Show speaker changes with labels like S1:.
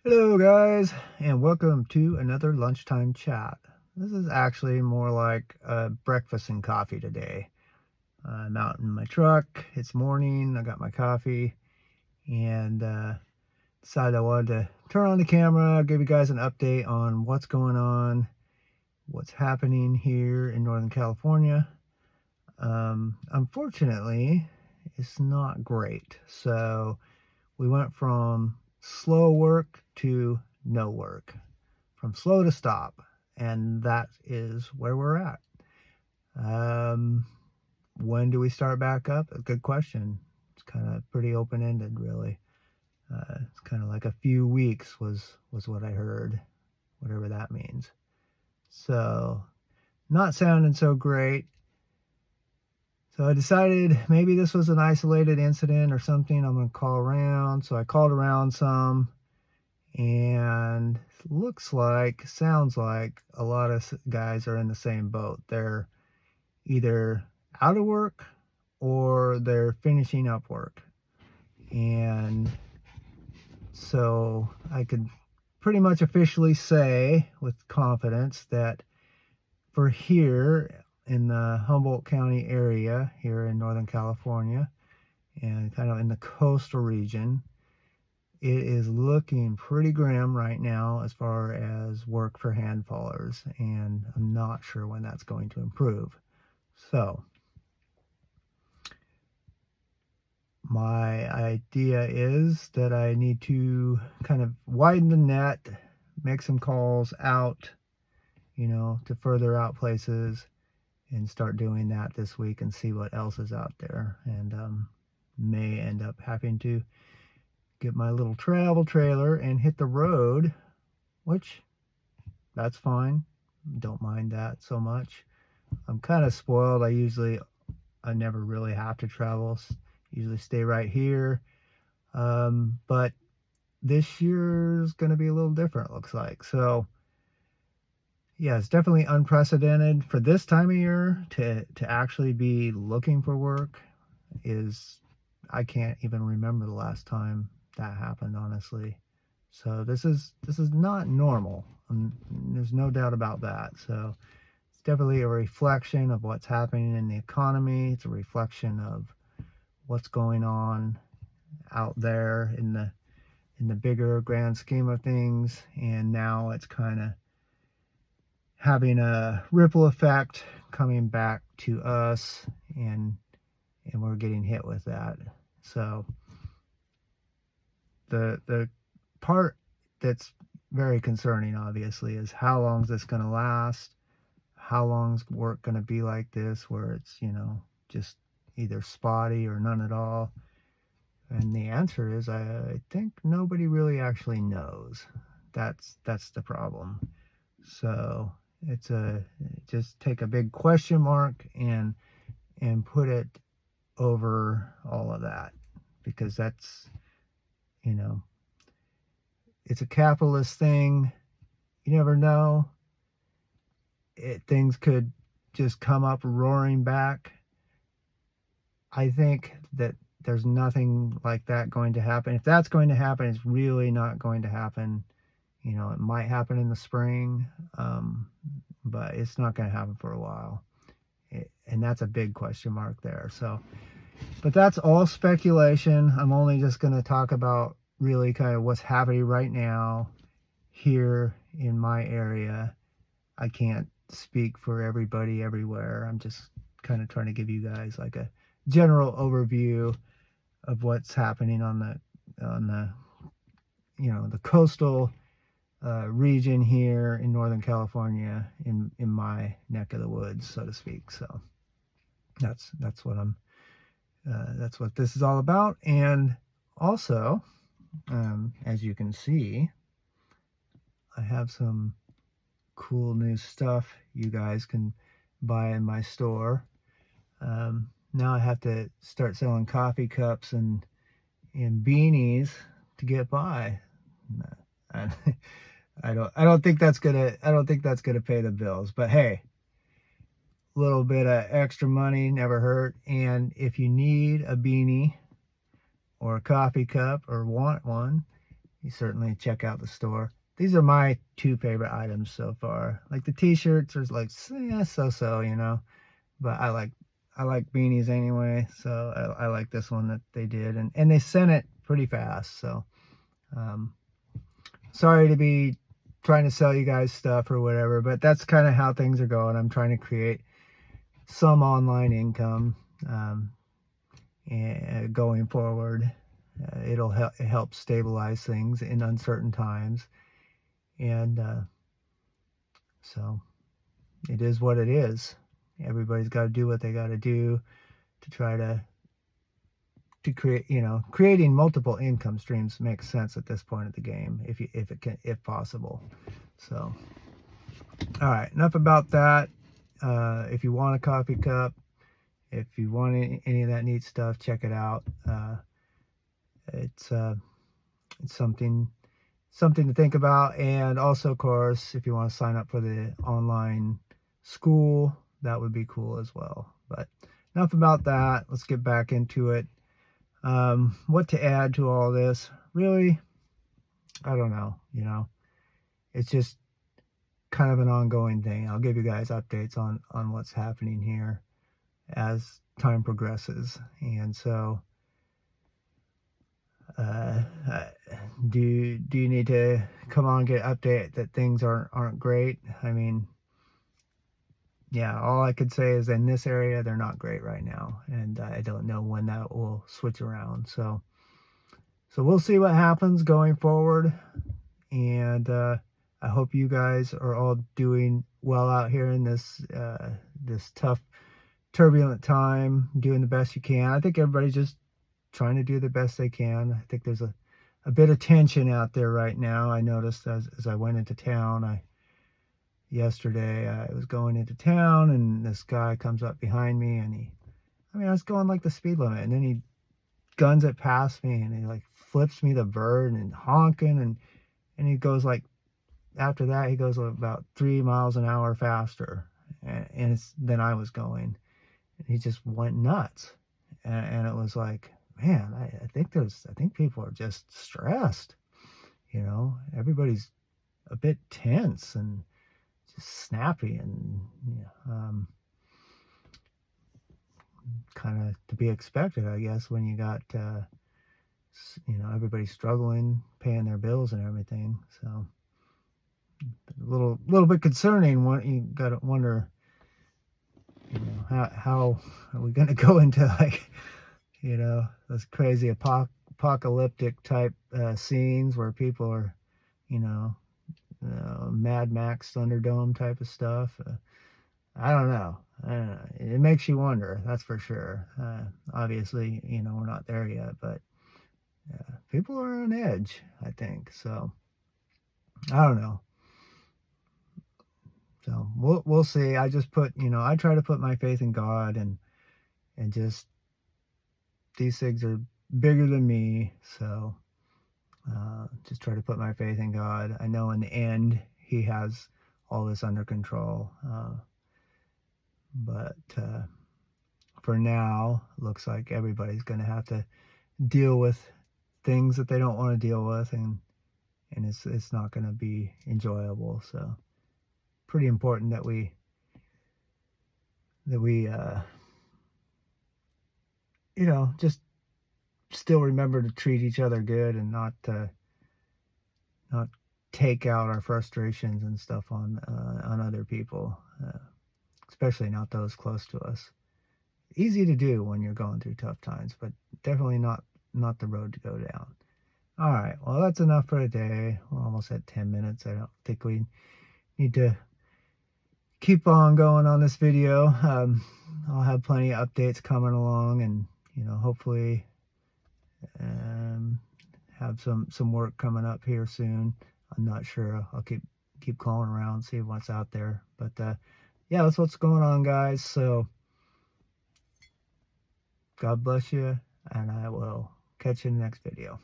S1: Hello guys, and welcome to another lunchtime chat. This is actually more like a breakfast and coffee today. I'm out in my truck, it's morning, I got my coffee, and decided I wanted to turn on the camera, give you guys an update on what's going on, what's happening here in Northern California. Unfortunately, it's not great. So we went from slow work to no work, from slow to stop, and that is where we're at. Um, when do we start back up? A good question. It's kind of pretty open-ended, really. It's kind of like a few weeks was what I heard, whatever that means. So, not sounding so great. So I decided maybe this was an isolated incident or something. I'm going to call around. So I called around some, and sounds like a lot of guys are in the same boat. They're either out of work or they're finishing up work. And so I could pretty much officially say with confidence that for here in the Humboldt County area here in Northern California and kind of in the coastal region, it is looking pretty grim right now as far as work for hand fallers, and I'm not sure when that's going to improve. So my idea is that I need to kind of widen the net, make some calls out, to further out places, and start doing that this week and see what else is out there. And may end up having to get my little travel trailer and hit the road, which that's fine. Don't mind that so much. I'm kind of spoiled. I never really have to travel. Usually stay right here. But this year's going to be a little different, looks like. So yeah, it's definitely unprecedented for this time of year to actually be looking for work. Is I can't even remember the last time that happened, honestly. So this is not normal. There's no doubt about that. So it's definitely a reflection of what's happening in the economy. It's a reflection of what's going on out there in the bigger grand scheme of things. And now it's kind of having a ripple effect coming back to us, and we're getting hit with that. So the part that's very concerning, obviously, is how long is this going to last? How long's work going to be like this, where it's just either spotty or none at all? And the answer is, I think nobody really actually knows. That's the problem. So it's a just take a big question mark and put it over all of that, because that's you know it's a capitalist thing. You never know. Things could just come up roaring back. I think that there's nothing like that going to happen. If that's going to happen, it's really not going to happen. It might happen in the spring, but it's not going to happen for a while. And that's a big question mark there. So, but that's all speculation. I'm only just going to talk about really kind of what's happening right now here in my area. I can't speak for everybody everywhere. I'm just kind of trying to give you guys like a general overview of what's happening on the the coastal region here in Northern California, in my neck of the woods, so to speak. So that's what that's what this is all about. And also, as you can see, I have some cool new stuff you guys can buy in my store. Now I have to start selling coffee cups and beanies to get by. I, I don't think that's gonna pay the bills. But hey, a little bit of extra money never hurt. And if you need a beanie or a coffee cup or want one, you certainly check out the store. These are my two favorite items so far. Like the t-shirts are like, yeah, so, you know, but I like beanies anyway, so I like this one that they did, and they sent it pretty fast. So um, sorry to be trying to sell you guys stuff or whatever, but that's kind of how things are going. I'm trying to create some online income and going forward. It'll help stabilize things in uncertain times, and so it is what it is. Everybody's got to do what they got to do to try to create, you know, creating multiple income streams makes sense at this point of the game, if possible. So all right, enough about that. If you want a coffee cup, if you want any of that neat stuff, check it out. It's something to think about. And also, of course, if you want to sign up for the online school, that would be cool as well. But enough about that. Let's get back into it. What to add to all this? Really, I don't know. You know, it's just kind of an ongoing thing. I'll give you guys updates on what's happening here as time progresses. And so uh, do you need to come on and get an update that things aren't great? I mean, yeah, all I could say is in this area they're not great right now, and I don't know when that will switch around. So we'll see what happens going forward. And I hope you guys are all doing well out here in this tough, turbulent time, doing the best you can. I think everybody's just trying to do the best they can. I think there's a bit of tension out there right now. I noticed as I went into town. Yesterday I was going into town, and this guy comes up behind me, and I was going like the speed limit, and then he guns it past me, and he like flips me the bird and honking, and he goes like, after that he goes about 3 miles an hour faster, and it's than I was going, and he just went nuts, and it was like, man, I think people are just stressed, you know, everybody's a bit tense and just snappy, and you know, kind of to be expected, I guess, when you got you know, everybody struggling, paying their bills and everything. So a little bit concerning. You got to wonder, you know, how are we going to go into, like, you know, those crazy apocalyptic type scenes where people are, you know, Mad Max Thunderdome type of stuff. I don't know. It makes you wonder, that's for sure. Obviously, you know, we're not there yet, but people are on edge, I think. So I don't know. So we'll see. I just put, you know, I try to put my faith in God, and just, these things are bigger than me. So just try to put my faith in God. I know in the end He has all this under control. But for now, looks like everybody's going to have to deal with things that they don't want to deal with, and it's not going to be enjoyable. So pretty important that we you know, just still remember to treat each other good, and not take out our frustrations and stuff on other people, especially not those close to us. Easy to do when you're going through tough times, but definitely not the road to go down. All right, well, that's enough for today. We're almost at 10 minutes. I don't think we need to keep on going on this video. I'll have plenty of updates coming along, and you know, hopefully have some work coming up here soon. I'm not sure. I'll keep calling around, see what's out there. But yeah, that's what's going on, guys. So God bless you, and I will catch you in the next video.